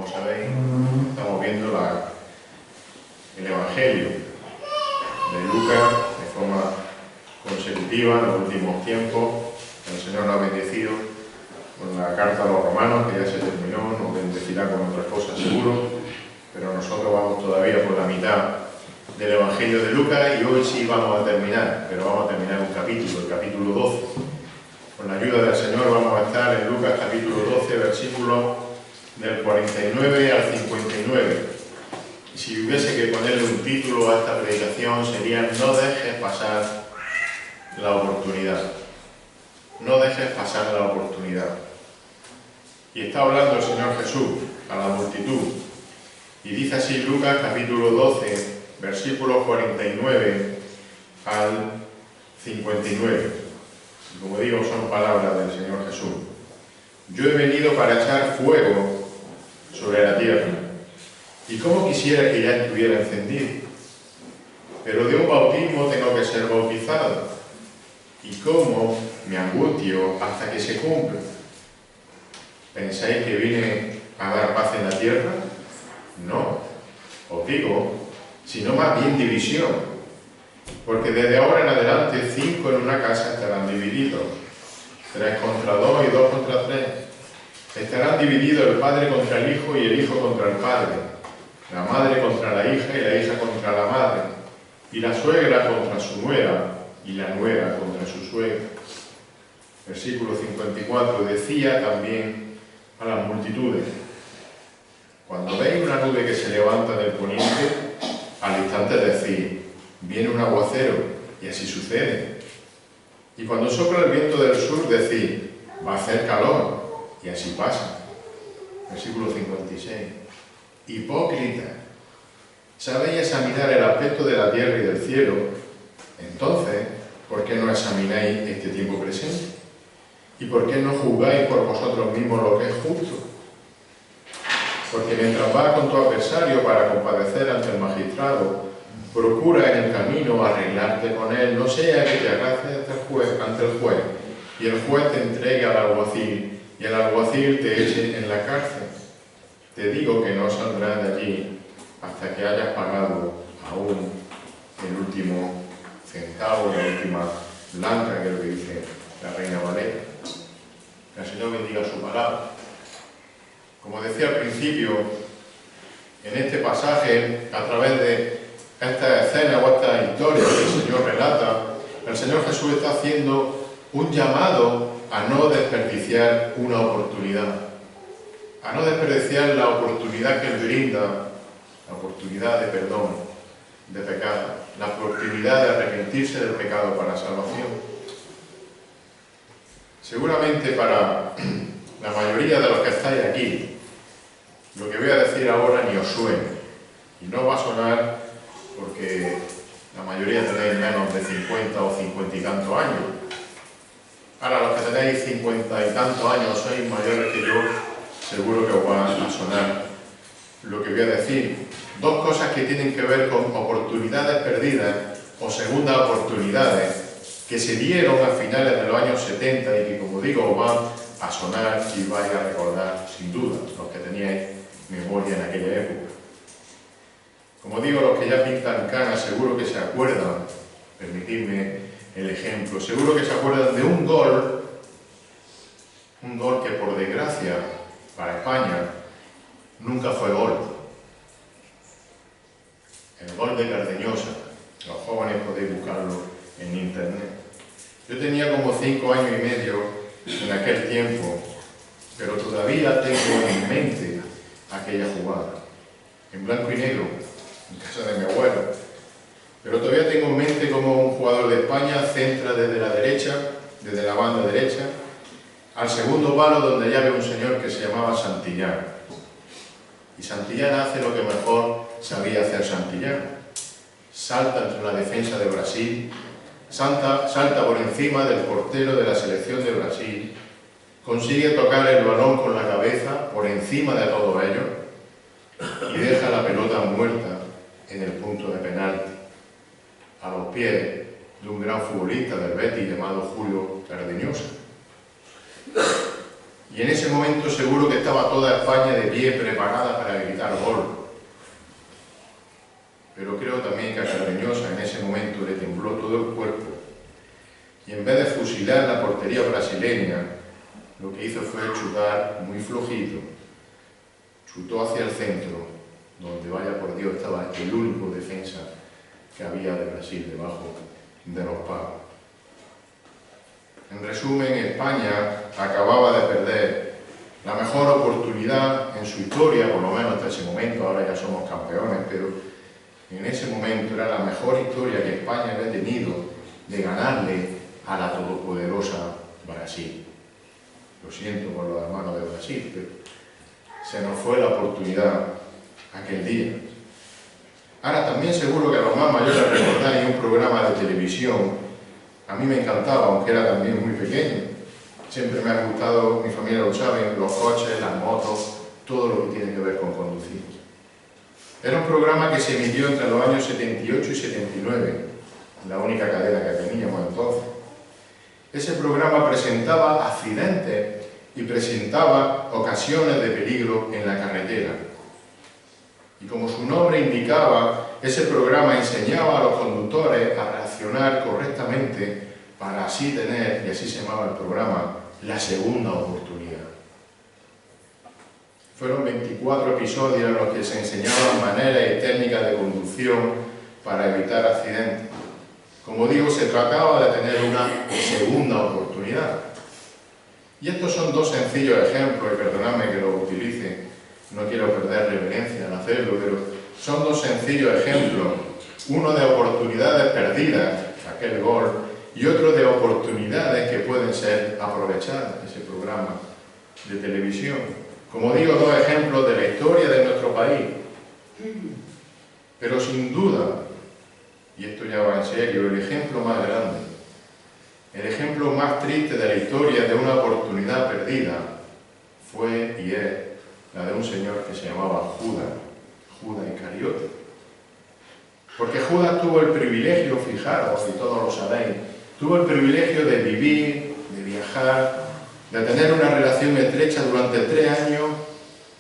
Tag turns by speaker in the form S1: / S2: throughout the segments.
S1: como sabéis, estamos viendo el Evangelio de Lucas de forma consecutiva en los últimos tiempos. El Señor nos ha bendecido con la carta a los romanos, que ya se terminó, nos bendecirá con otras cosas seguro, pero nosotros vamos todavía por la mitad del Evangelio de Lucas y hoy sí vamos a terminar, pero vamos a terminar un capítulo, el capítulo 12. Con la ayuda del Señor vamos a estar en Lucas capítulo 12, versículos del 49 al 59. Y si hubiese que ponerle un título a esta predicación sería "No dejes pasar la oportunidad". No dejes pasar la oportunidad. Y está hablando el Señor Jesús a la multitud. Y dice así Lucas capítulo 12, versículos 49 al 59. Y como digo, son palabras del Señor Jesús. Yo he venido para echar fuego sobre la tierra. Y cómo quisiera que ya estuviera encendido. Pero de un bautismo tengo que ser bautizado. Y cómo me angustio hasta que se cumpla. ¿Pensáis que vine a dar paz en la tierra? No, os digo, sino más bien división. Porque desde ahora en adelante 5 en una casa estarán divididos, 3 contra 2 y 2 contra 3. Estarán divididos el padre contra el hijo y el hijo contra el padre, la madre contra la hija y la hija contra la madre, y la suegra contra su nuera y la nuera contra su suegra. Versículo 54, decía también a las multitudes: cuando veis una nube que se levanta del poniente, al instante decid, viene un aguacero, y así sucede. Y cuando sopla el viento del sur, decid, va a hacer calor, y así pasa. Versículo 56. Hipócritas, ¿sabéis examinar el aspecto de la tierra y del cielo? Entonces, ¿por qué no examináis este tiempo presente? ¿Y por qué no juzgáis por vosotros mismos lo que es justo? Porque mientras vas con tu adversario para comparecer ante el magistrado, procura en el camino arreglarte con él, no sea que te agracies ante el juez, y el juez te entregue al alguacil, y el alguacil te eche en la cárcel. Te digo que no saldrás de allí hasta que hayas pagado aún el último centavo, la última blanca, que es lo que dice la Reina Valera. Que el Señor bendiga su palabra. Como decía al principio, en este pasaje, a través de esta escena o esta historia que el Señor relata, el Señor Jesús está haciendo un llamado a no desperdiciar una oportunidad, a no desperdiciar la oportunidad que Él brinda, la oportunidad de perdón, de pecado, la oportunidad de arrepentirse del pecado para salvación. Seguramente para la mayoría de los que estáis aquí, lo que voy a decir ahora ni os suene, y no va a sonar porque la mayoría tenéis menos de 50 o 50 y tantos años. Ahora, los que tenéis 50 y tantos años, sois mayores que yo, seguro que os va a sonar lo que voy a decir. Dos cosas que tienen que ver con oportunidades perdidas o segundas oportunidades que se dieron a finales de los años 70 y que, como digo, os van a sonar y vais a recordar sin duda los que teníais memoria en aquella época. Como digo, los que ya pintan canas seguro que se acuerdan, permitidme el ejemplo, seguro que se acuerdan de un gol que por desgracia para España nunca fue gol. El gol de Cardeñosa. Los jóvenes podéis buscarlo en internet. Yo tenía como 5 años y medio en aquel tiempo, pero todavía tengo en mente aquella jugada, en blanco y negro, en casa de mi abuelo. Pero todavía tengo en mente como un jugador de España centra desde la derecha, desde la banda derecha, al segundo palo, donde allá había un señor que se llamaba Santillán. Y Santillán hace lo que mejor sabía hacer Santillán. Salta entre la defensa de Brasil, salta por encima del portero de la selección de Brasil, consigue tocar el balón con la cabeza por encima de todo ello y deja la pelota muerta en el punto de penalti, a los pies de un gran futbolista del Betis llamado Julio Cardeñosa. Y en ese momento seguro que estaba toda España de pie preparada para gritar gol. Pero creo también que a Cardeñosa en ese momento le tembló todo el cuerpo. Y en vez de fusilar la portería brasileña, lo que hizo fue chutar muy flojito. Chutó hacia el centro, donde, vaya por Dios, estaba el único defensa que había de Brasil debajo de los palos. En resumen, España acababa de perder la mejor oportunidad en su historia, por lo menos hasta ese momento. Ahora ya somos campeones, pero en ese momento era la mejor historia que España había tenido de ganarle a la todopoderosa Brasil. Lo siento por los hermanos de Brasil, pero se nos fue la oportunidad aquel día. Ahora también seguro que a los más mayores recordáis un programa de televisión. A mí me encantaba, aunque era también muy pequeño. Siempre me ha gustado, mi familia lo sabe, los coches, las motos, todo lo que tiene que ver con conducir. Era un programa que se emitió entre los años 78 y 79, la única cadena que teníamos entonces. Ese programa presentaba accidentes y presentaba ocasiones de peligro en la carretera. Y como su nombre indicaba, ese programa enseñaba a los conductores a reaccionar correctamente para así tener, y así se llamaba el programa, la segunda oportunidad. Fueron 24 episodios en los que se enseñaban maneras y técnicas de conducción para evitar accidentes. Como digo, se trataba de tener una segunda oportunidad. Y estos son dos sencillos ejemplos, y perdonadme que los utilice, no quiero perder reverencia al hacerlo, pero son dos sencillos ejemplos, uno de oportunidades perdidas, aquel gol, y otro de oportunidades que pueden ser aprovechadas, ese programa de televisión. Como digo, dos ejemplos de la historia de nuestro país. Pero sin duda, y esto ya va en serio, el ejemplo más grande, el ejemplo más triste de la historia de una oportunidad perdida fue y es la de un señor que se llamaba Judas Iscariote. Porque Judas tuvo el privilegio, fijaros, y todos lo sabéis, tuvo el privilegio de vivir, de viajar, de tener una relación estrecha durante 3 años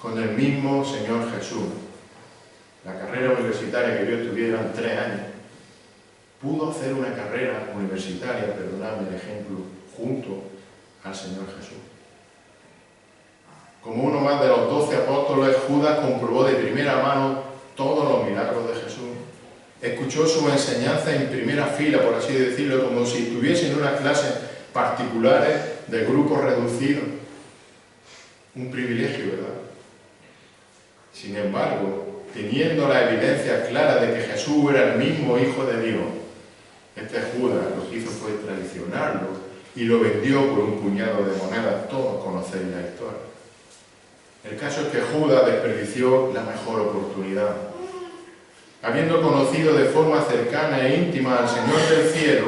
S1: con el mismo Señor Jesús. La carrera universitaria que yo estudié eran 3 años. Pudo hacer una carrera universitaria, perdonadme el ejemplo, junto al Señor Jesús. Como uno más de los 12 apóstoles, Judas comprobó de primera mano todos los milagros de Jesús. Escuchó su enseñanza en primera fila, por así decirlo, como si estuviese en unas clases particulares de grupos reducidos. Un privilegio, ¿verdad? Sin embargo, teniendo la evidencia clara de que Jesús era el mismo Hijo de Dios, este Judas lo que hizo fue traicionarlo y lo vendió por un puñado de monedas. Todos conocéis la historia. El caso es que Judas desperdició la mejor oportunidad. Habiendo conocido de forma cercana e íntima al Señor del cielo,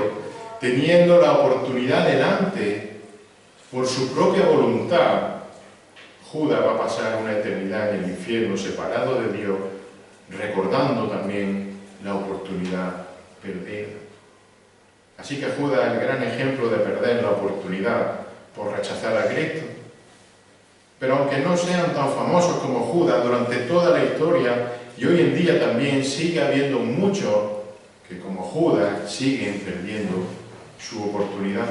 S1: teniendo la oportunidad delante, por su propia voluntad, Judas va a pasar una eternidad en el infierno, separado de Dios, recordando también la oportunidad perdida. Así que Judas es el gran ejemplo de perder la oportunidad por rechazar a Cristo. Pero aunque no sean tan famosos como Judas durante toda la historia, y hoy en día también sigue habiendo muchos que como Judas siguen perdiendo su oportunidad.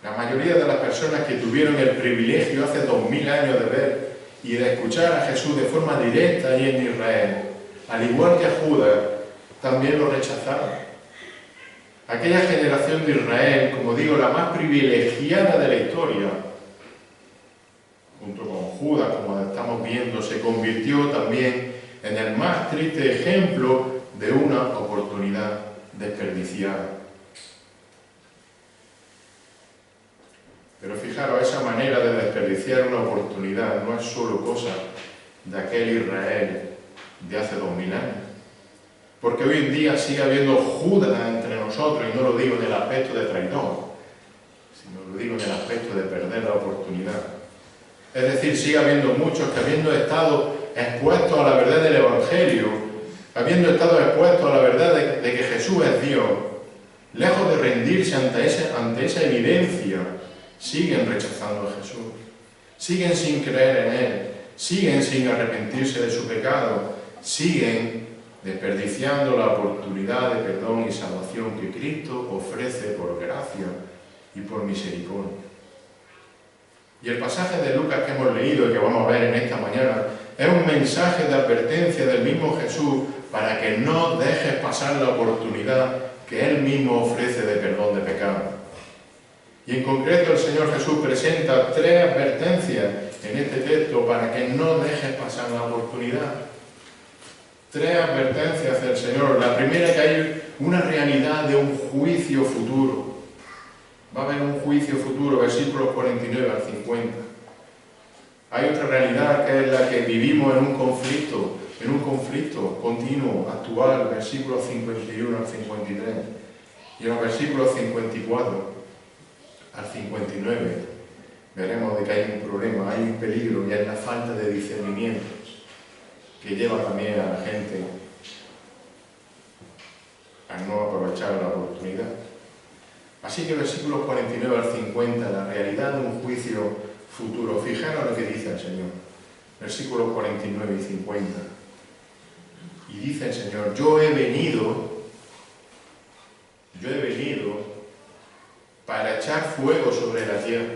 S1: La mayoría de las personas que tuvieron el privilegio hace 2000 años de ver y de escuchar a Jesús de forma directa allí en Israel, al igual que a Judas, también lo rechazaron. Aquella generación de Israel, como digo, la más privilegiada de la historia, junto con Judas, como estamos viendo, se convirtió también en el más triste ejemplo de una oportunidad desperdiciada. Pero fijaros, esa manera de desperdiciar una oportunidad no es solo cosa de aquel Israel de hace 2000 años. Porque hoy en día sigue habiendo Judas entre nosotros, y no lo digo en el aspecto de traidor, sino lo digo en el aspecto de perder la oportunidad. Es decir, sigue habiendo muchos que, habiendo estado expuestos a la verdad del Evangelio, habiendo estado expuestos a la verdad de que Jesús es Dios, lejos de rendirse ante esa evidencia, siguen rechazando a Jesús, siguen sin creer en Él, siguen sin arrepentirse de su pecado, siguen desperdiciando la oportunidad de perdón y salvación que Cristo ofrece por gracia y por misericordia. Y el pasaje de Lucas que hemos leído y que vamos a ver en esta mañana es un mensaje de advertencia del mismo Jesús para que no dejes pasar la oportunidad que Él mismo ofrece de perdón de pecado. Y en concreto el Señor Jesús presenta 3 advertencias en este texto para que no dejes pasar la oportunidad. 3 advertencias del Señor. La primera es que hay una realidad de un juicio futuro. Va a haber un juicio futuro, versículos 49 al 50. Hay otra realidad que es la que vivimos en un conflicto continuo, actual, versículos 51 al 53. Y en los versículos 54 al 59 veremos de que hay un problema, hay un peligro, y es la falta de discernimiento que lleva también a la gente a no aprovechar la oportunidad. Así que versículos 49 al 50, la realidad de un juicio futuro. Fijaros lo que dice el Señor, versículos 49 y 50. Y dice el Señor: yo he venido para echar fuego sobre la tierra.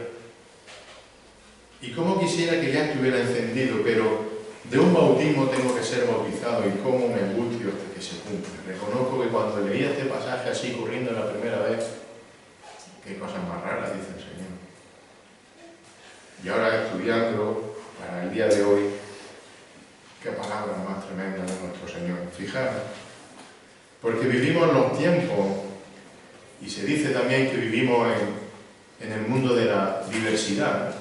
S1: Y cómo quisiera que ya estuviera encendido, pero de un bautismo tengo que ser bautizado, y cómo me angustio hasta que se cumpla. Reconozco que cuando leía este pasaje así corriendo la primera vez, qué cosas más raras dice el Señor. Y ahora estudiando para el día de hoy, qué palabras más tremendas de nuestro Señor. Fijaros, porque vivimos los tiempos, y se dice también que vivimos en el mundo de la diversidad.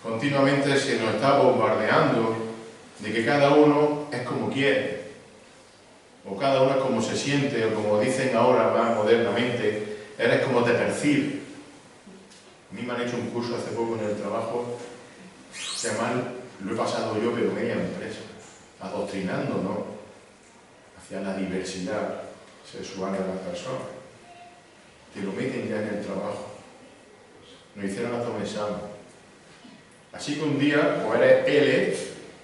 S1: Continuamente se nos está bombardeando de que cada uno es como quiere, o cada uno es como se siente, o como dicen ahora más modernamente, eres como te percibe. A mí me han hecho un curso hace poco en el trabajo, que mal lo he pasado yo, pero media empresa, adoctrinándonos hacia la diversidad sexual de las personas. Te lo meten ya en el trabajo. Nos hicieron hasta un examen. Así que un día o eres L,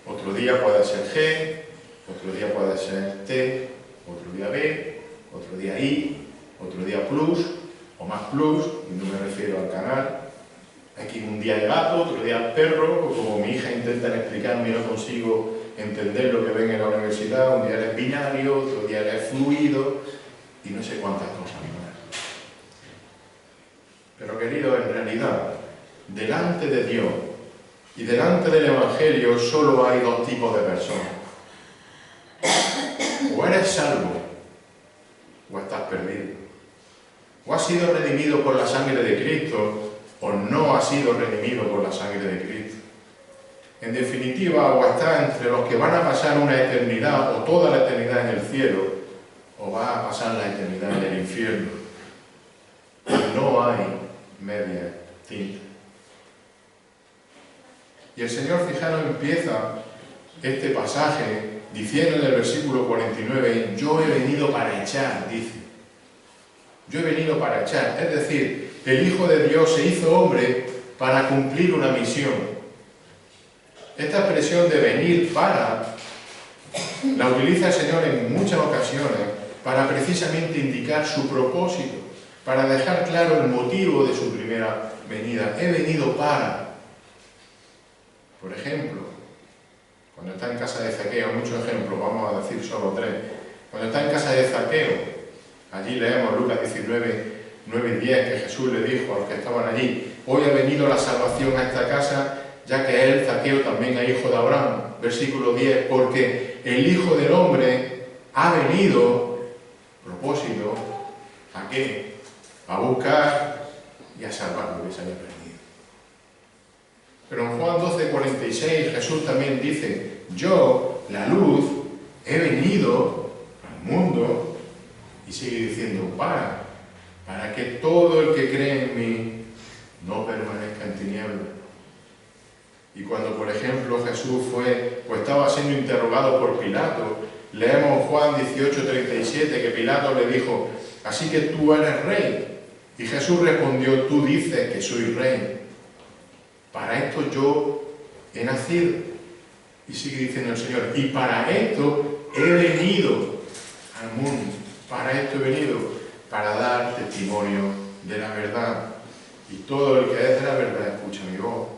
S1: otro día puede ser G, otro día puede ser T, otro día B, otro día I, otro día plus, o más plus, y no me refiero al canal. Aquí un día de gato, otro día perro, o como mi hija intenta explicarme y no consigo entender lo que ven en la universidad, un día eres binario, otro día eres fluido, y no sé cuántas cosas más. Pero querido, en realidad, delante de Dios y delante del Evangelio solo hay 2 tipos de personas. O eres salvo, o estás perdido. O has sido redimido por la sangre de Cristo, o no has sido redimido por la sangre de Cristo. En definitiva, o estás entre los que van a pasar una eternidad, o toda la eternidad en el cielo, o vas a pasar la eternidad en el infierno. No hay media tinta. Y el Señor, fijaros, empieza este pasaje diciendo en el versículo 49, yo he venido para echar, dice. Yo he venido para echar. Es decir, el Hijo de Dios se hizo hombre para cumplir una misión. Esta expresión de venir para, la utiliza el Señor en muchas ocasiones para precisamente indicar su propósito, para dejar claro el motivo de su primera venida. He venido para. Por ejemplo, cuando está en casa de Zaqueo, muchos ejemplos, vamos a decir solo 3. Cuando está en casa de Zaqueo, allí leemos Lucas 19, 9 y 10, que Jesús le dijo a los que estaban allí, hoy ha venido la salvación a esta casa, ya que él, Zaqueo, también es hijo de Abraham. Versículo 10, porque el Hijo del Hombre ha venido, propósito, ¿a qué? A buscar y a salvar lo que se haya perdido. Pero en Juan 12:46 Jesús también dice, yo, la luz, he venido al mundo, y sigue diciendo, para que todo el que cree en mí no permanezca en tinieblas. Y cuando, por ejemplo, Jesús estaba siendo interrogado por Pilato, leemos Juan 18:37 que Pilato le dijo, así que tú eres rey. Y Jesús respondió: tú dices que soy rey. Para esto yo he nacido. Y sigue diciendo el Señor: y para esto he venido al mundo. Para esto he venido, para dar testimonio de la verdad. Y todo el que es de la verdad escucha mi voz.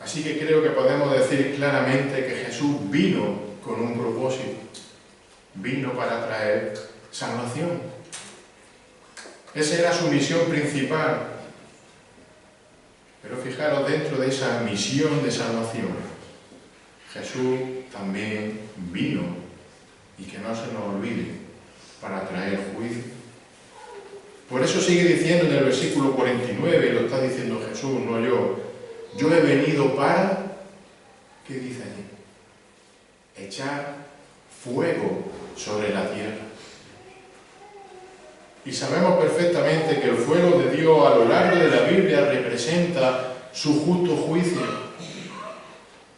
S1: Así que creo que podemos decir claramente que Jesús vino con un propósito. Vino para traer salvación. Esa era su misión principal. Pero fijaros, dentro de esa misión de salvación, Jesús también vino, y que no se nos olvide, para traer juicio. Por eso sigue diciendo en el versículo 49, lo está diciendo Jesús, no yo. Yo he venido para, ¿qué dice allí? Echar fuego sobre la tierra. Y sabemos perfectamente que el fuego de Dios a lo largo de la Biblia representa su justo juicio.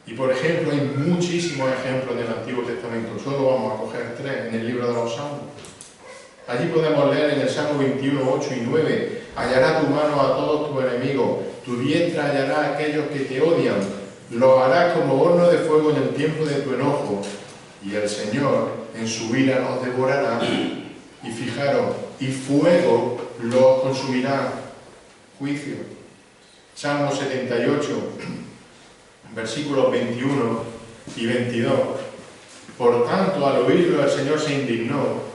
S1: Y por ejemplo, hay muchísimos ejemplos en el Antiguo Testamento. Solo vamos a coger 3 en el libro de los Salmos. Allí podemos leer en el Salmo 21, 8 y 9: hallará tu mano a todos tus enemigos, tu diestra hallará a aquellos que te odian, los harás como horno de fuego en el tiempo de tu enojo, y el Señor en su ira los devorará. Y fijaros, y fuego los consumirá. Juicio. Salmo 78, versículos 21 y 22. Por tanto, al oírlo, el Señor se indignó.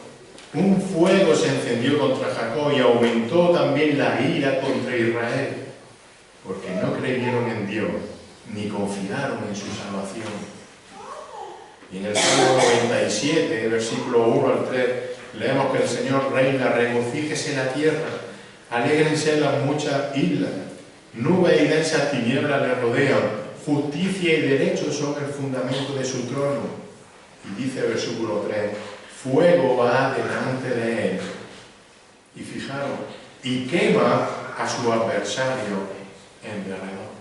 S1: Un fuego se encendió contra Jacob y aumentó también la ira contra Israel, porque no creyeron en Dios, ni confiaron en su salvación. Y en el Salmo 97, versículo 1 al 3, leemos que el Señor reina: regocíjese la tierra, alégrense las muchas islas, nubes y densas tinieblas le rodean, justicia y derecho son el fundamento de su trono. Y dice el versículo 3: fuego va delante de él. Y fijaros, y quema a su adversario en derredor.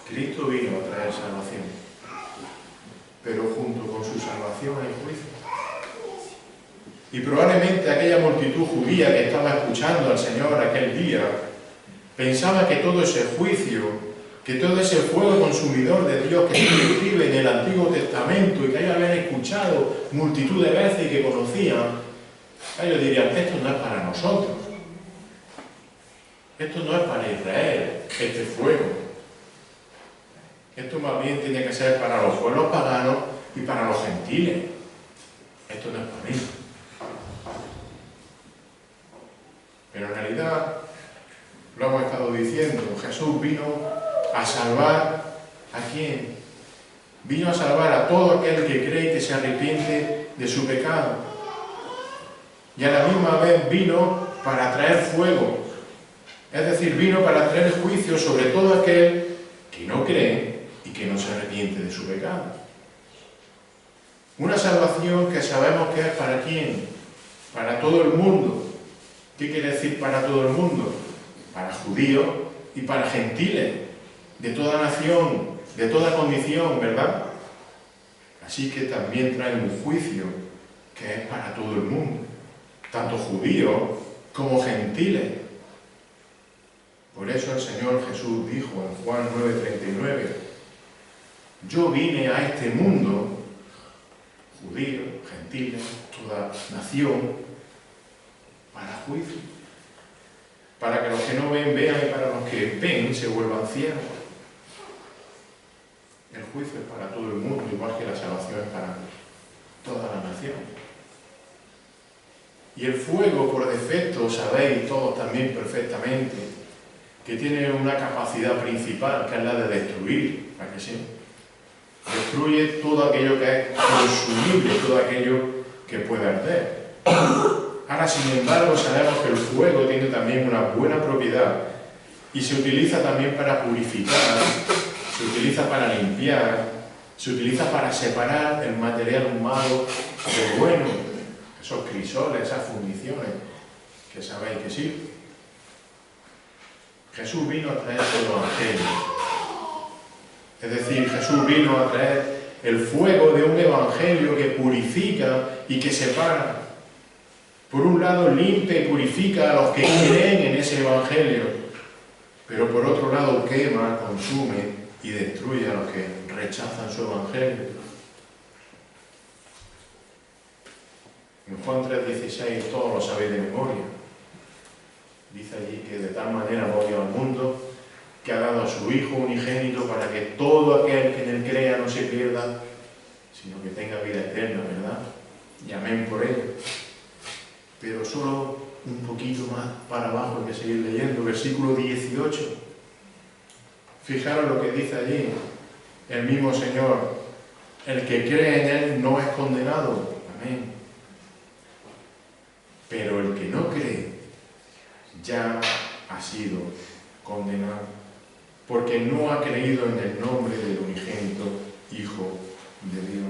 S1: Cristo vino a traer salvación, pero junto con su salvación hay juicio. Y probablemente aquella multitud judía que estaba escuchando al Señor aquel día pensaba que todo ese juicio, que todo ese fuego consumidor de Dios que se describe en el Antiguo Testamento y que ellos habían escuchado multitud de veces y que conocían, ellos dirían: esto no es para nosotros, esto no es para Israel, este fuego, esto más bien tiene que ser para los pueblos paganos y para los gentiles, esto no es para mí. Pero en realidad, lo hemos estado diciendo, Jesús vino a salvar ¿a quién? Vino a salvar a todo aquel que cree y que se arrepiente de su pecado. Y a la misma vez vino para traer fuego. Es decir, vino para traer juicio sobre todo aquel que no cree y que no se arrepiente de su pecado. Una salvación que sabemos que es ¿para quién? Para todo el mundo. ¿Qué quiere decir para todo el mundo? Para judíos y para gentiles, de toda nación, de toda condición, ¿verdad? Así que también trae un juicio que es para todo el mundo, tanto judíos como gentiles. Por eso el Señor Jesús dijo en Juan 9:39: yo vine a este mundo, judíos, gentiles, toda nación, para juicio, para que los que no ven vean y para los que ven se vuelvan ciegos. El juicio es para todo el mundo, igual que la salvación es para toda la nación. Y el fuego, por defecto, sabéis todos también perfectamente que tiene una capacidad principal, que es la de destruir, ¿a que sí? Destruye todo aquello que es consumible, todo aquello que puede arder. Ahora, sin embargo, sabemos que el fuego tiene también una buena propiedad y se utiliza también para purificar, se utiliza para limpiar, se utiliza para separar el material malo del bueno, esos crisoles, esas fundiciones, que sabéis que sí. Jesús vino a traer el Evangelio. Es decir, Jesús vino a traer el fuego de un Evangelio que purifica y que separa. Por un lado, limpia y purifica a los que creen en ese Evangelio, pero por otro lado, quema, consume y destruye a los que rechazan su Evangelio. En Juan 3,16, todos lo sabéis de memoria. Dice allí que de tal manera amó Dios al mundo, que ha dado a su Hijo unigénito para que todo aquel que en él crea no se pierda, sino que tenga vida eterna, ¿verdad? Y amén por ello. Pero solo un poquito más para abajo hay que seguir leyendo, versículo 18. Fijaros lo que dice allí el mismo Señor: el que cree en él no es condenado, amén. Pero el que no cree ya ha sido condenado, porque no ha creído en el nombre del unigénito Hijo de Dios.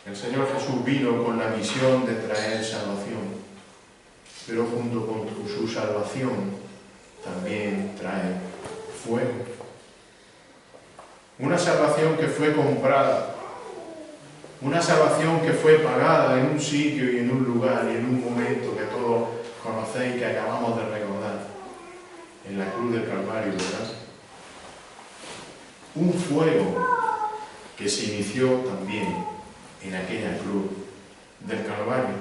S1: El Señor Jesús vino con la misión de traer salvación, pero junto con su salvación también trae fuego. Una salvación que fue comprada, una salvación que fue pagada en un sitio y en un lugar y en un momento que todos conocéis, que acabamos de recordar, en la cruz del Calvario, ¿verdad? Un fuego que se inició también en aquella cruz del Calvario.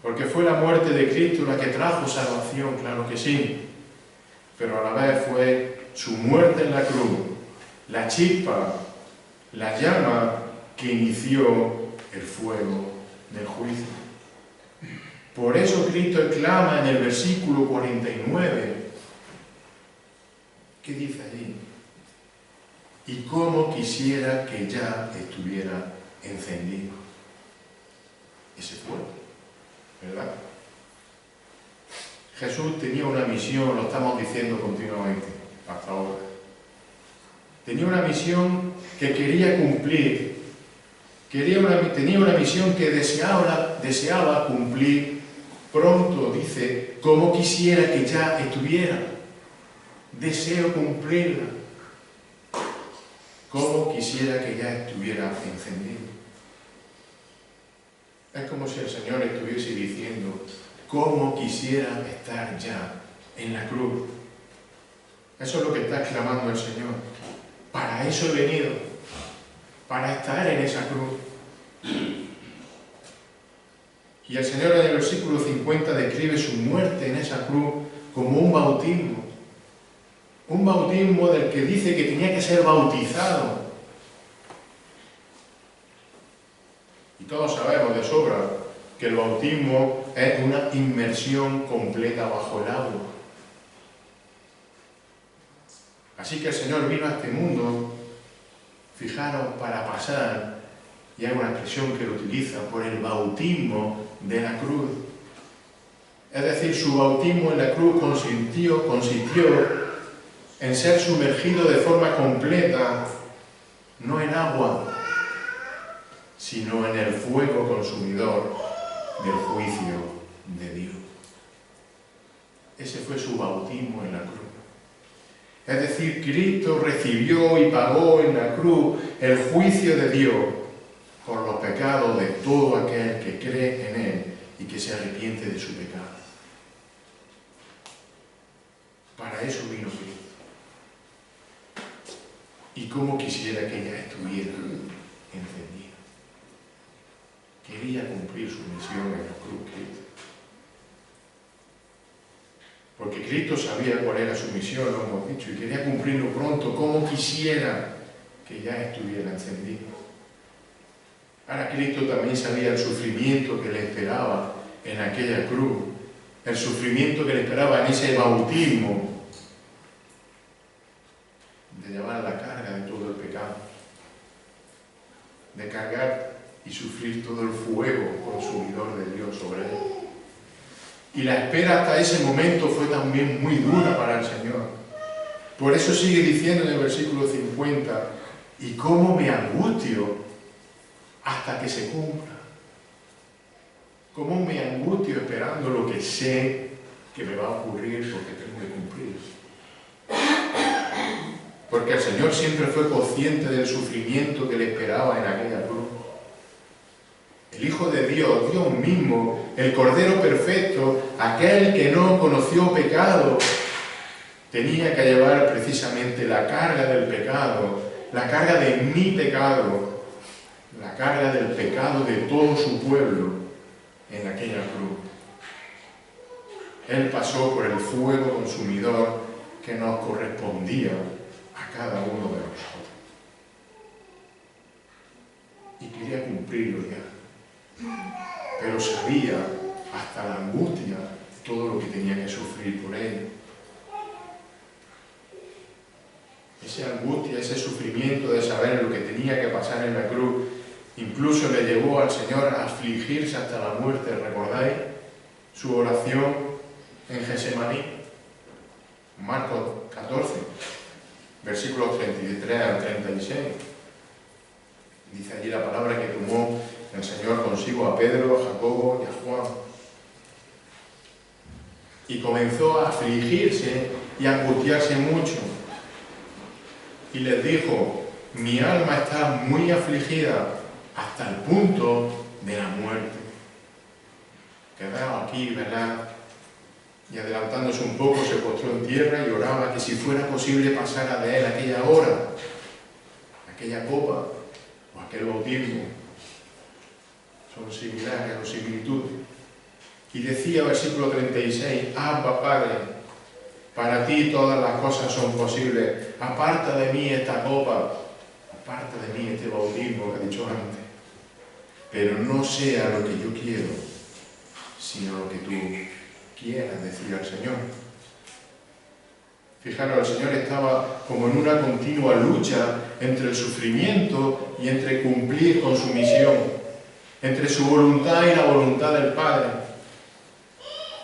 S1: Porque fue la muerte de Cristo la que trajo salvación, claro que sí, pero a la vez fue su muerte en la cruz, la chispa, la llama que inició el fuego del juicio. Por eso Cristo exclama en el versículo 49, ¿qué dice allí? Y cómo quisiera que ya estuviera encendido ese fuego, ¿verdad? Jesús tenía una misión, lo estamos diciendo continuamente hasta ahora. Tenía una misión que quería cumplir, tenía una misión que deseaba cumplir pronto, dice, como quisiera que ya estuviera. Deseo cumplirla. Como quisiera que ya estuviera encendido. Es como si el Señor estuviese diciendo, cómo quisiera estar ya en la cruz. Eso es lo que está exclamando el Señor. Para eso he venido, para estar en esa cruz. Y el Señor en el versículo 50 describe su muerte en esa cruz como un bautismo. Un bautismo del que dice que tenía que ser bautizado. Y todos sabemos de sobra que el bautismo es una inmersión completa bajo el agua. Así que el Señor vino a este mundo, fijaros, para pasar, y hay una expresión que lo utiliza, por el bautismo de la cruz. Es decir, su bautismo en la cruz consistió en ser sumergido de forma completa, no en agua, sino en el fuego consumidor del juicio de Dios. Ese fue su bautismo en la cruz. Es decir, Cristo recibió y pagó en la cruz el juicio de Dios por los pecados de todo aquel que cree en Él y que se arrepiente de su pecado. Para eso vino Cristo. Y cómo quisiera que ya estuviera encendida. Quería cumplir su misión en la cruz, Cristo. Porque Cristo sabía cuál era su misión, lo hemos dicho, y quería cumplirlo pronto, como quisiera que ya estuviera encendido. Ahora Cristo también sabía el sufrimiento que le esperaba en aquella cruz, el sufrimiento que le esperaba en ese bautismo, de llevar la carga de todo el pecado, de cargar y sufrir todo el fuego consumidor de Dios sobre él. Y la espera hasta ese momento fue también muy dura para el Señor. Por eso sigue diciendo en el versículo 50, y cómo me angustio hasta que se cumpla. Cómo me angustio esperando lo que sé que me va a ocurrir porque tengo que cumplir. Porque el Señor siempre fue consciente del sufrimiento que le esperaba en aquella cruz. El el Hijo de Dios, Dios mismo, el Cordero perfecto, aquel que no conoció pecado, tenía que llevar precisamente la carga del pecado, la carga de mi pecado, la carga del pecado de todo su pueblo en aquella cruz. Él pasó por el fuego consumidor que nos correspondía a cada uno de nosotros. Y quería cumplirlo ya. Pero sabía hasta la angustia todo lo que tenía que sufrir por él. Esa angustia, ese sufrimiento de saber lo que tenía que pasar en la cruz, incluso le llevó al Señor a afligirse hasta la muerte. ¿Recordáis su oración en Getsemaní? Marcos 14, versículos 33 al 36. Dice allí la palabra que tomó el Señor consigo a Pedro, a Jacobo y a Juan. Y comenzó a afligirse y a angustiarse mucho. Y les dijo: mi alma está muy afligida hasta el punto de la muerte. Quedaos aquí, ¿verdad? Y adelantándose un poco, se postró en tierra y oraba que si fuera posible pasara de él aquella hora, aquella copa o aquel bautismo. Son similares o similitudes. Y decía, versículo 36, Abba, Padre, para ti todas las cosas son posibles. Aparta de mí esta copa, aparta de mí este bautismo que he dicho antes. Pero no sea lo que yo quiero, sino lo que tú quieras, decía el Señor. Fijaros, el Señor estaba como en una continua lucha entre el sufrimiento y entre cumplir con su misión, entre su voluntad y la voluntad del Padre.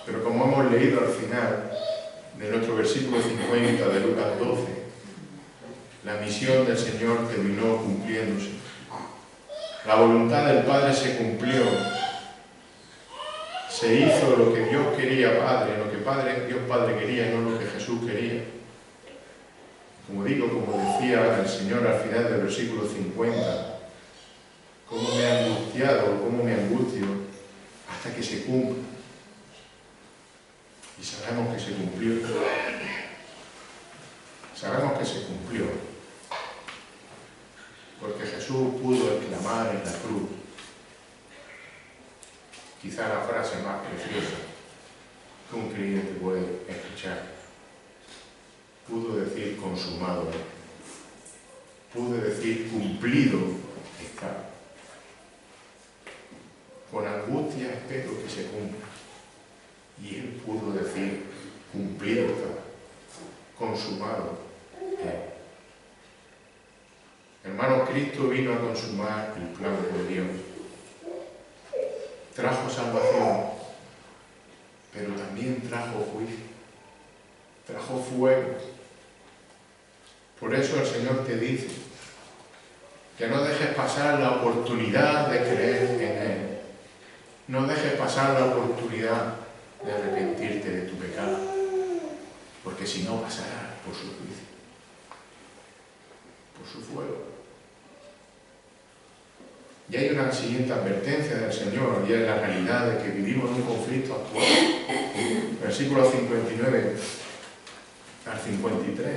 S1: Pero como hemos leído al final de nuestro versículo 50 de Lucas 12, la misión del Señor terminó cumpliéndose. La voluntad del Padre se cumplió. Se hizo lo que Dios quería, Padre, lo que Dios Padre quería, no lo que Jesús quería. Como digo, como decía el Señor al final del versículo 50, cómo me ha angustiado, cómo me angustio, hasta que se cumpla. Y sabemos que se cumplió. Sabemos que se cumplió. Porque Jesús pudo exclamar en la cruz, quizá la frase más preciosa que un creyente puede escuchar. Pudo decir consumado, pudo decir cumplido está. Con angustia espero que se cumpla. Y él pudo decir cumplido está, consumado está. Hermanos, Cristo vino a consumar el plan de Dios. Trajo salvación, pero también trajo juicio, trajo fuego. Por eso el Señor te dice que no dejes pasar la oportunidad de creer en Él. No dejes pasar la oportunidad de arrepentirte de tu pecado, porque si no pasarás por su juicio, por su fuego. Y hay una siguiente advertencia del Señor, y es la realidad de que vivimos en un conflicto actual. Versículos 59 al 53.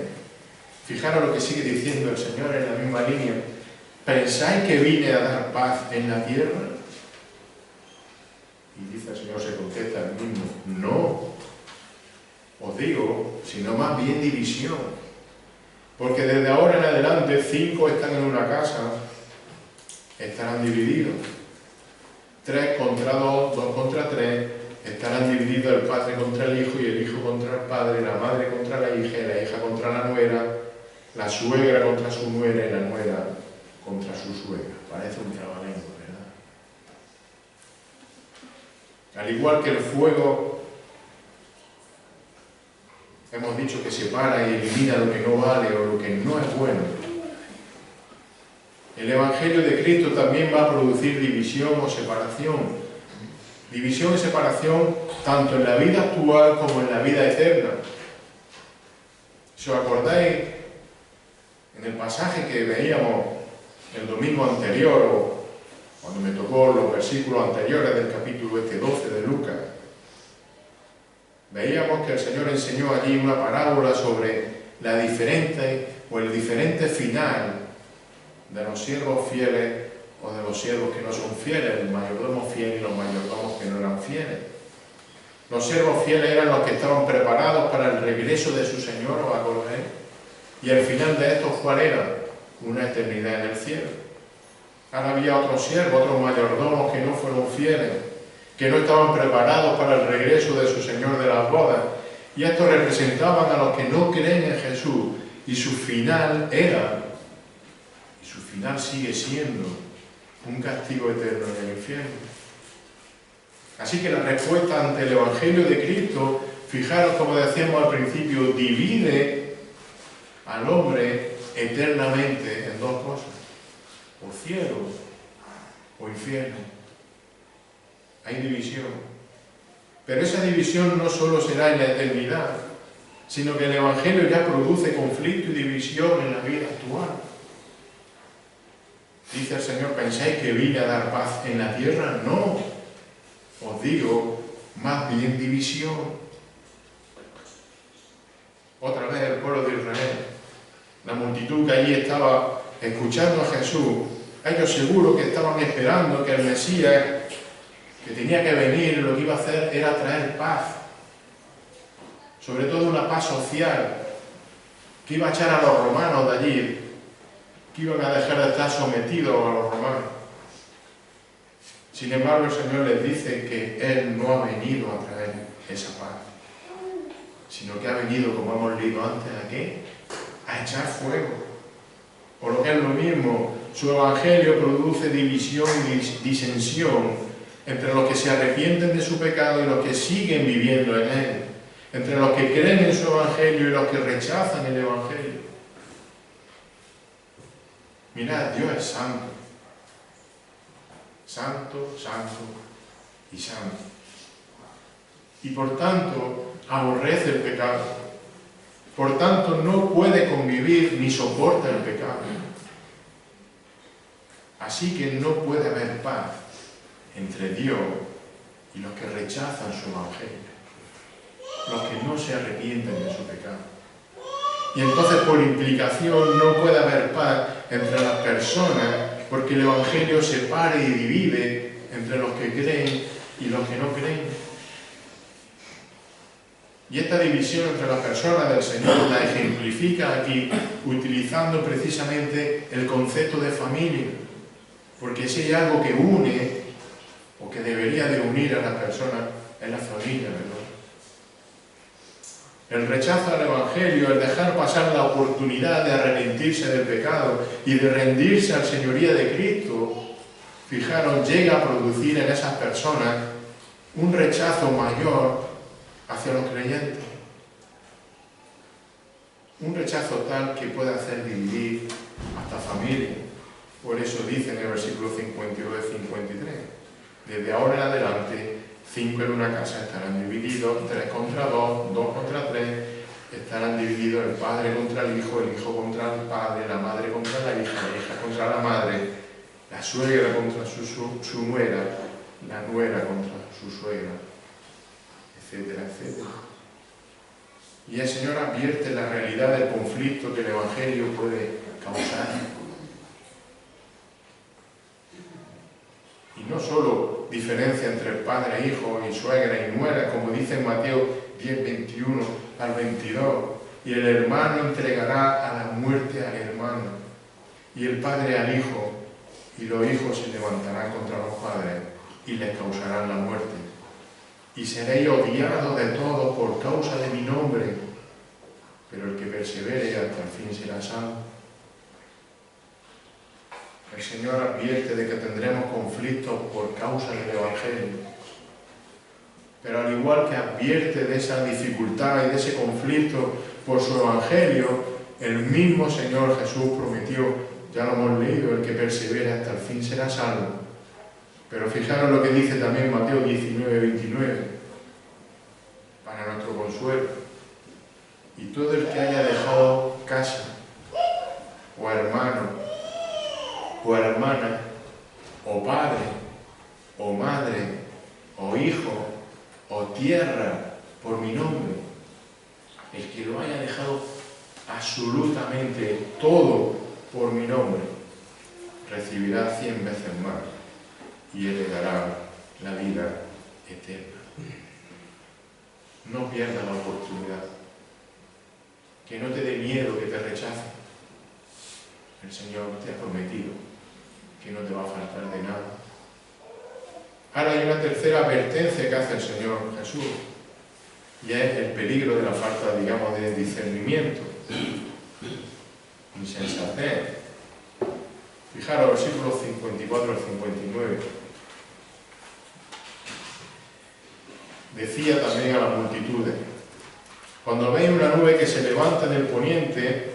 S1: Fijaros lo que sigue diciendo el Señor en la misma línea. ¿Pensáis que vine a dar paz en la tierra? Y dice el Señor, se contesta el mismo, no, os digo, sino más bien división. Porque desde ahora en adelante 5 están en una casa, estarán divididos. 3 contra 2, 2 contra 3, estarán divididos el padre contra el hijo y el hijo contra el padre, la madre contra la hija contra la nuera, la suegra contra su nuera y la nuera contra su suegra. Parece un trabalengua, ¿verdad? Al igual que el fuego, hemos dicho que separa y elimina lo que no vale o lo que no es bueno. El Evangelio de Cristo también va a producir división o separación. División y separación tanto en la vida actual como en la vida eterna. Si os acordáis, en el pasaje que veíamos el domingo anterior Cuando me tocó los versículos anteriores del capítulo 12 de Lucas, veíamos que el Señor enseñó allí una parábola sobre el diferente final de los siervos fieles o de los siervos que no son fieles, el mayordomo fiel y los mayordomos que no eran fieles. Los siervos fieles eran los que estaban preparados para el regreso de su Señor, ¿os acordáis? Y el final de estos, ¿cuál era? Una eternidad en el cielo. Ahora había otros siervos, otros mayordomos que no fueron fieles, que no estaban preparados para el regreso de su Señor de las bodas. Y estos representaban a los que no creen en Jesús. Y su final era, y su final sigue siendo, un castigo eterno en el infierno. Así que la respuesta ante el Evangelio de Cristo, fijaros como decíamos al principio, divide al hombre eternamente en dos cosas: o cielo o infierno. Hay división. Pero esa división no solo será en la eternidad, sino que el Evangelio ya produce conflicto y división en la vida actual. Dice el Señor: ¿pensáis que vine a dar paz en la tierra? No, os digo, más bien división. Otra vez el pueblo de Israel, la multitud que allí estaba escuchando a Jesús, ellos seguro que estaban esperando que el Mesías, que tenía que venir, lo que iba a hacer era traer paz, sobre todo una paz social, que iba a echar a los romanos de allí, que iban a dejar de estar sometidos a los romanos. Sin embargo, el Señor les dice que Él no ha venido a traer esa paz, sino que ha venido, como hemos leído antes, ¿a qué? A echar fuego. O lo que es lo mismo, su Evangelio produce división y disensión entre los que se arrepienten de su pecado y los que siguen viviendo en él, entre los que creen en su Evangelio y los que rechazan el Evangelio. Mirad, Dios es santo. Santo, santo y santo. Y por tanto, aborrece el pecado. Por tanto, no puede convivir ni soporta el pecado. Así que no puede haber paz entre Dios y los que rechazan su Evangelio, los que no se arrepienten de su pecado. Y entonces, por implicación, no puede haber paz entre las personas, porque el Evangelio separa y divide entre los que creen y los que no creen. Y esta división entre las personas del Señor la ejemplifica aquí utilizando precisamente el concepto de familia, porque si hay algo que une o que debería de unir a las personas es la familia, ¿verdad? El rechazo al Evangelio, el dejar pasar la oportunidad de arrepentirse del pecado y de rendirse al señorío de Cristo, fijaros, llega a producir en esas personas un rechazo mayor hacia los creyentes. Un rechazo tal que puede hacer dividir hasta familia. Por eso dice en el versículo 52 y 53, desde ahora en adelante, 5 en una casa estarán divididos, 3 contra 2, 2 contra 3, estarán divididos el padre contra el hijo contra el padre, la madre contra la hija contra la madre, la suegra contra su nuera, la nuera contra su suegra, etcétera, etcétera. Y el Señor advierte la realidad del conflicto que el Evangelio puede causar. Y no solo diferencia entre padre e hijo y suegra y nuera, como dice en Mateo 10, 21 al 22, y el hermano entregará a la muerte al hermano, y el padre al hijo, y los hijos se levantarán contra los padres y les causarán la muerte. Y seréis odiados de todos por causa de mi nombre, pero el que persevere hasta el fin será salvo. El Señor advierte de que tendremos conflictos por causa del Evangelio. Pero al igual que advierte de esa dificultad y de ese conflicto por su Evangelio, el mismo Señor Jesús prometió, ya lo hemos leído, el que persevere hasta el fin será salvo. Pero fijaros lo que dice también Mateo 19, 29, para nuestro consuelo. Y todo el que haya dejado casa, o hermano, o hermana, o padre, o madre, o hijo, o tierra, por mi nombre, el que lo haya dejado absolutamente todo por mi nombre, recibirá 100 veces más y heredará la vida eterna. No pierdas la oportunidad. Que no te dé miedo que te rechacen. El Señor te ha prometido que no te va a faltar de nada. Ahora hay una tercera advertencia que hace el Señor Jesús, y es el peligro de la falta, digamos, de discernimiento, insensatez. Fijaros, versículos 54 al 59. Decía también a las multitudes: cuando veis una nube que se levanta del poniente,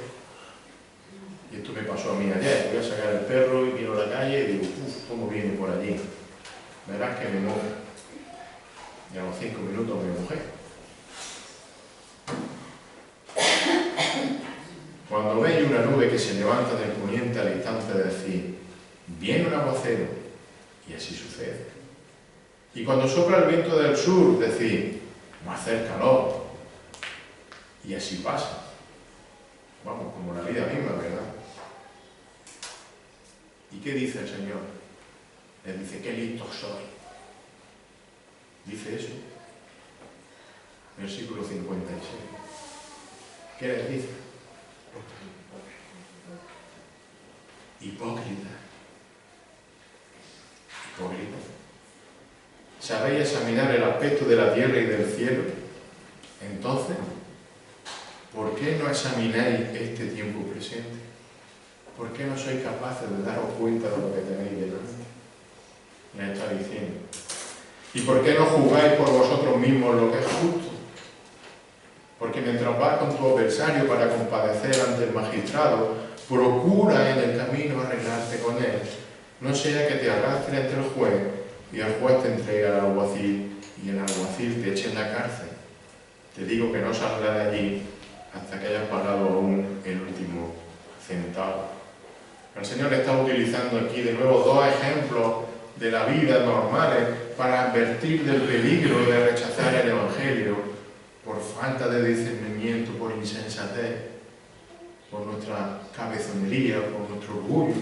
S1: y esto me pasó a mí ayer, voy a sacar el perro y miro a la calle y digo, uff, ¿cómo viene por allí? Verás que me mojo. Y a los 5 minutos me mojé. Cuando veis una nube que se levanta del poniente al instante de decir, viene un aguacero, y así sucede. Y cuando sopla el viento del sur, decir, va a hacer calor, y así pasa. Vamos, como la vida misma, ¿verdad? ¿Y qué dice el Señor? Le dice, qué listo soy. Dice eso. Versículo 56. ¿Qué les dice? Hipócrita. Hipócrita. ¿Sabéis examinar el aspecto de la tierra y del cielo? Entonces, ¿por qué no examináis este tiempo presente? ¿Por qué no sois capaces de daros cuenta de lo que tenéis delante? Le está diciendo. ¿Y por qué no juzgáis por vosotros mismos lo que es justo? Porque mientras vas con tu adversario para compadecer ante el magistrado, procura en el camino arreglarte con él. No sea que te arrastre ante el juez y el juez te entregue al alguacil y el alguacil te eche en la cárcel. Te digo que no saldrás de allí hasta que hayas pagado aún el último centavo. El Señor está utilizando aquí de nuevo dos ejemplos de la vida normales para advertir del peligro de rechazar el Evangelio por falta de discernimiento, por insensatez, por nuestra cabezonería, por nuestro orgullo.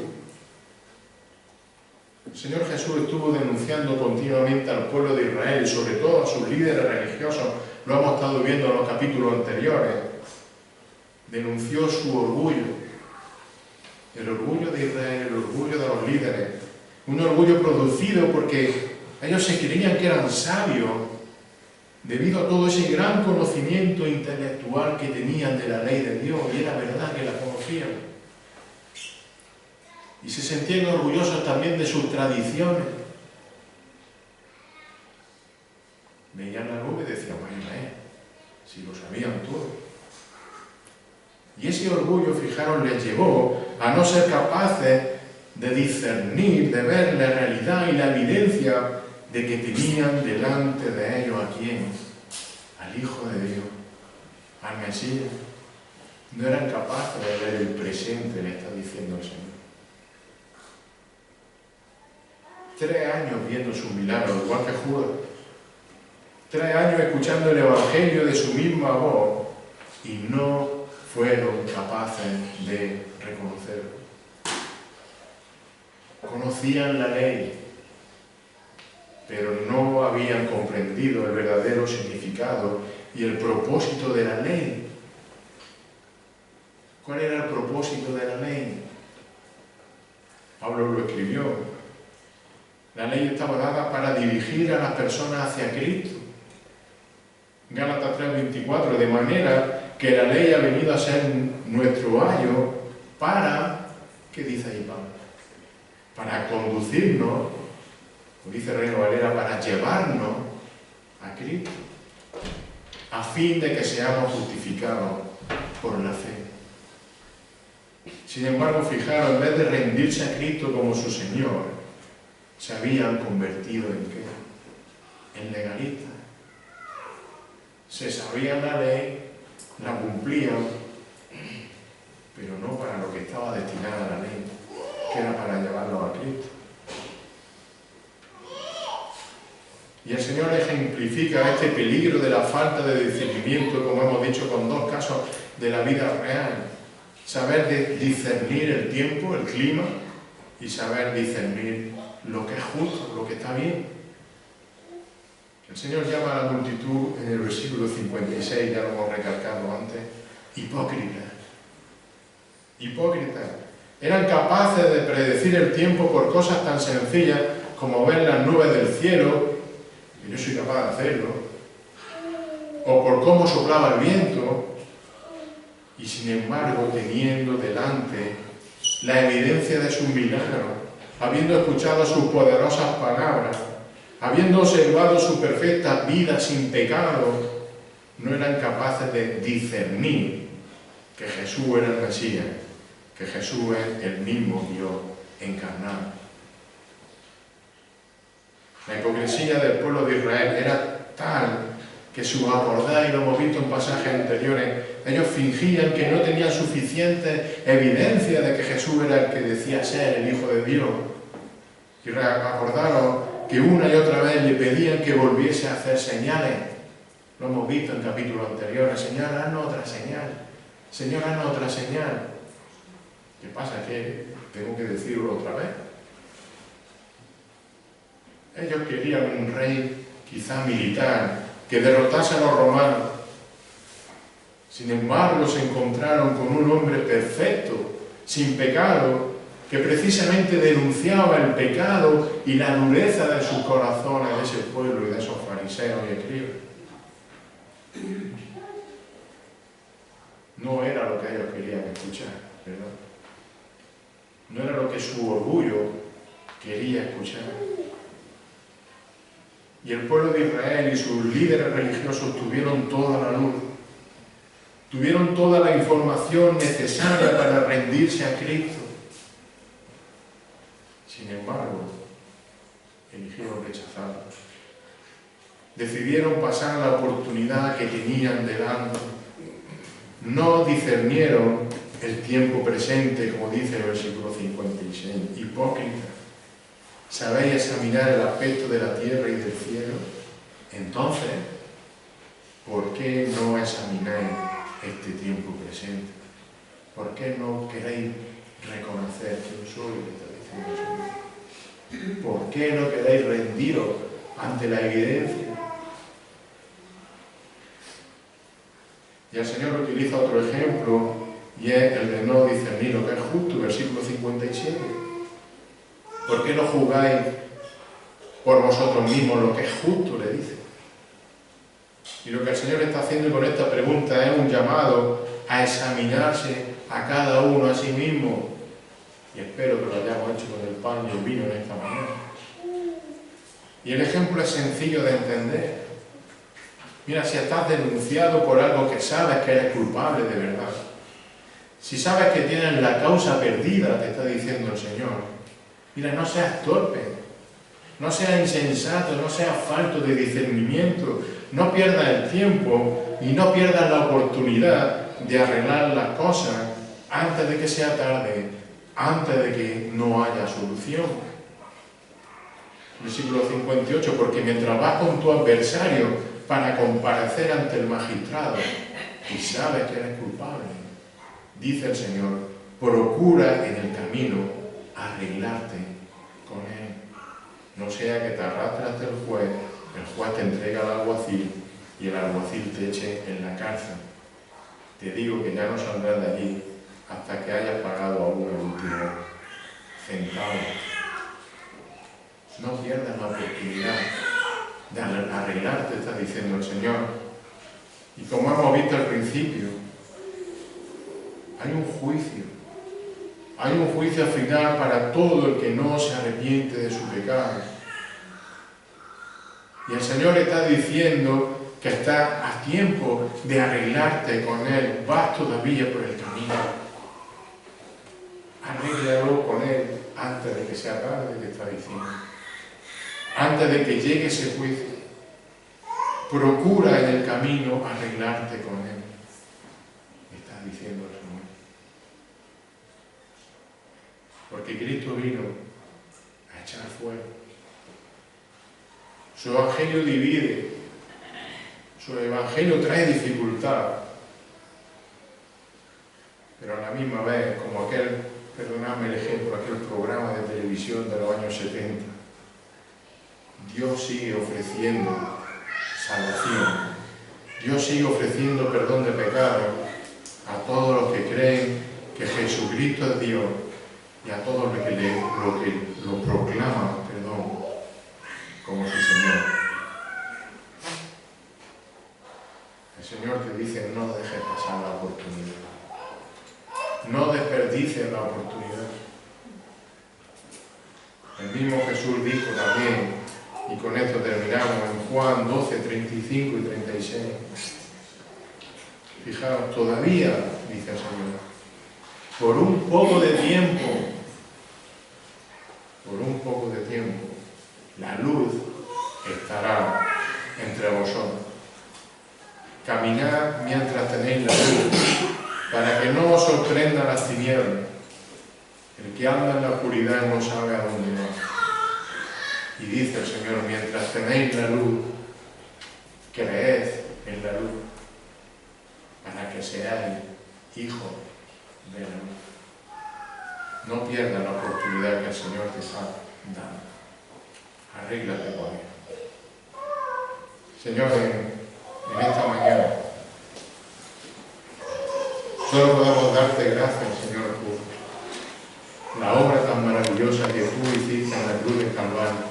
S1: El Señor Jesús estuvo denunciando continuamente al pueblo de Israel y sobre todo a sus líderes religiosos. Lo hemos estado viendo en los capítulos anteriores. Denunció su orgullo, el orgullo de Israel, el orgullo de los líderes, un orgullo producido porque ellos se creían que eran sabios debido a todo ese gran conocimiento intelectual que tenían de la ley de Dios, y era verdad que la conocían. Y se sentían orgullosos también de sus tradiciones. Veían la nube y decían, bueno, si lo sabían todo. Y ese orgullo, fijaros, les llevó a no ser capaces de discernir, de ver la realidad y la evidencia de que tenían delante de ellos a quién, al Hijo de Dios, al Mesías. No eran capaces de ver el presente, le está diciendo el Señor. 3 años viendo su milagro, igual que Judas. 3 años escuchando el Evangelio de su misma voz y no fueron capaces de reconocerlo. Conocían la ley, pero no habían comprendido el verdadero significado y el propósito de la ley. ¿Cuál era el propósito de la ley? Pablo lo escribió. La ley estaba dada para dirigir a las personas hacia Cristo. Gálatas 3:24, de manera que la ley ha venido a ser nuestro ayo para, ¿qué dice ahí Pablo? Para conducirnos, como dice Reina Valera, para llevarnos a Cristo, a fin de que seamos justificados por la fe. Sin embargo, fijaros, en vez de rendirse a Cristo como su Señor, se habían convertido en ¿qué? En legalistas. Se sabían la ley, la cumplían, pero no para lo que estaba destinada la ley, que era para llevarlos a Cristo. Y el Señor ejemplifica este peligro de la falta de discernimiento, como hemos dicho, con dos casos de la vida real. Saber discernir el tiempo, el clima, y saber discernir lo que es justo, lo que está bien. El Señor llama a la multitud en el versículo 56, ya lo hemos recalcado antes, hipócritas. Hipócritas. Eran capaces de predecir el tiempo por cosas tan sencillas como ver las nubes del cielo, que yo soy capaz de hacerlo, o por cómo soplaba el viento, y sin embargo teniendo delante la evidencia de sus milagros, habiendo escuchado sus poderosas palabras, habiendo observado su perfecta vida sin pecado, no eran capaces de discernir que Jesús era el Mesías, que Jesús es el mismo Dios encarnado. La hipocresía del pueblo de Israel era tal que, si os acordáis, lo hemos visto en pasajes anteriores, ellos fingían que no tenían suficiente evidencia de que Jesús era el que decía ser el Hijo de Dios. Y acordaros que una y otra vez le pedían que volviese a hacer señales. Lo hemos visto en capítulos anteriores. Señor, haznos otra señal. Señor, haznos otra señal. ¿Qué pasa? Que tengo que decirlo otra vez. Ellos querían un rey, quizá militar, que derrotase a los romanos. Sin embargo, se encontraron con un hombre perfecto, sin pecado, que precisamente denunciaba el pecado y la dureza de sus corazones, de ese pueblo y de esos fariseos y escribas. No era lo que ellos querían escuchar, ¿verdad? No era lo que su orgullo quería escuchar. Y el pueblo de Israel y sus líderes religiosos tuvieron toda la luz, tuvieron toda la información necesaria para rendirse a Cristo. Sin embargo, eligieron rechazarlo. Decidieron pasar la oportunidad que tenían delante. No discernieron el tiempo presente, como dice el versículo 56. Hipócritas. ¿Sabéis examinar el aspecto de la tierra y del cielo? Entonces, ¿por qué no examináis este tiempo presente? ¿Por qué no queréis reconocer quién soy? ¿Por qué no queréis rendiros ante la evidencia? Y el Señor utiliza otro ejemplo, y es el de no discernir lo que es justo, versículo 57. ¿Por qué no juzgáis por vosotros mismos lo que es justo?, le dice. Y lo que el Señor está haciendo con esta pregunta es un llamado a examinarse a cada uno a sí mismo. Y espero que lo hayamos hecho con el pan y el vino en esta mañana. Y el ejemplo es sencillo de entender. Mira, si estás denunciado por algo que sabes que eres culpable de verdad, si sabes que tienes la causa perdida, te está diciendo el Señor, mira, no seas torpe, no seas insensato, no seas falto de discernimiento, no pierdas el tiempo y no pierdas la oportunidad de arreglar las cosas antes de que sea tarde, antes de que no haya solución. Versículo 58, porque mientras vas con tu adversario para comparecer ante el magistrado y sabes que eres culpable, dice el Señor, procura en el camino arreglarte con él. No sea que te arrastres ante el juez te entrega al alguacil y el alguacil te eche en la cárcel. Te digo que ya no saldrás de allí hasta que hayas pagado aún el último centavo. No pierdas la oportunidad de arreglarte, está diciendo el Señor. Y como hemos visto al principio, hay un juicio. Hay un juicio final para todo el que no se arrepiente de su pecado. Y el Señor está diciendo que está a tiempo de arreglarte con Él. Vas todavía por el camino. Arréglalo con Él antes de que sea tarde, te está diciendo. Antes de que llegue ese juicio. Procura en el camino arreglarte con Él. Está diciendo el Señor. Porque Cristo vino a echar fuego. Su evangelio divide, su evangelio trae dificultad, pero a la misma vez, como aquel, perdonadme el ejemplo, aquel programa de televisión de los años 70, Dios sigue ofreciendo salvación, Dios sigue ofreciendo perdón de pecados a todos los que creen que Jesucristo es Dios y a todos los que lo proclaman, como su Señor. El Señor te dice: no dejes pasar la oportunidad, no desperdicies la oportunidad. El mismo Jesús dijo también, y con esto terminamos, en Juan 12, 35 y 36. Fijaos, todavía, dice el Señor, por un poco de tiempo, la luz estará entre vosotros. Caminad mientras tenéis la luz, para que no os sorprendan las tinieblas. El que anda en la oscuridad no sabe a dónde va. Y dice el Señor: mientras tenéis la luz, creed en la luz, para que seáis hijos de la luz. No pierdas la oportunidad que el Señor te está dando. Arréglate con él. Señor, en esta mañana solo podemos darte gracias, Señor, por la obra tan maravillosa que tú hiciste en la cruz de Calvario,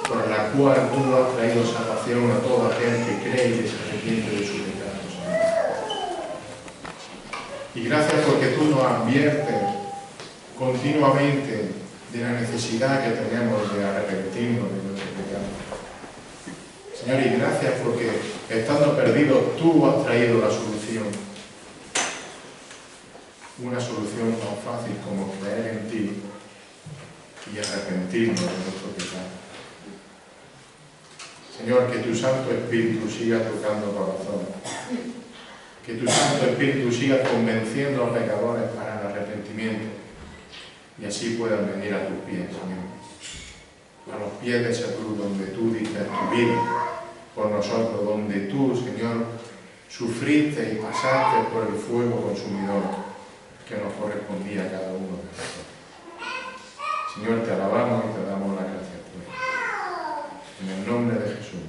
S1: por la cual tú has traído salvación a toda aquel que cree y se arrepiente de su pecado, Señor. Y gracias porque tú nos adviertes continuamente de la necesidad que tenemos de arrepentirnos de nuestro pecado. Señor, y gracias porque, estando perdidos, tú has traído la solución. Una solución tan fácil como creer en ti y arrepentirnos de nuestro pecado. Señor, que tu Santo Espíritu siga tocando corazones. Que tu Santo Espíritu siga convenciendo a pecadores para el arrepentimiento. Y así puedan venir a tus pies, Señor. A los pies de esa cruz donde tú diste tu vida por nosotros, donde tú, Señor, sufriste y pasaste por el fuego consumidor que nos correspondía a cada uno de nosotros. Señor, te alabamos y te damos la gracia tuya. En el nombre de Jesús.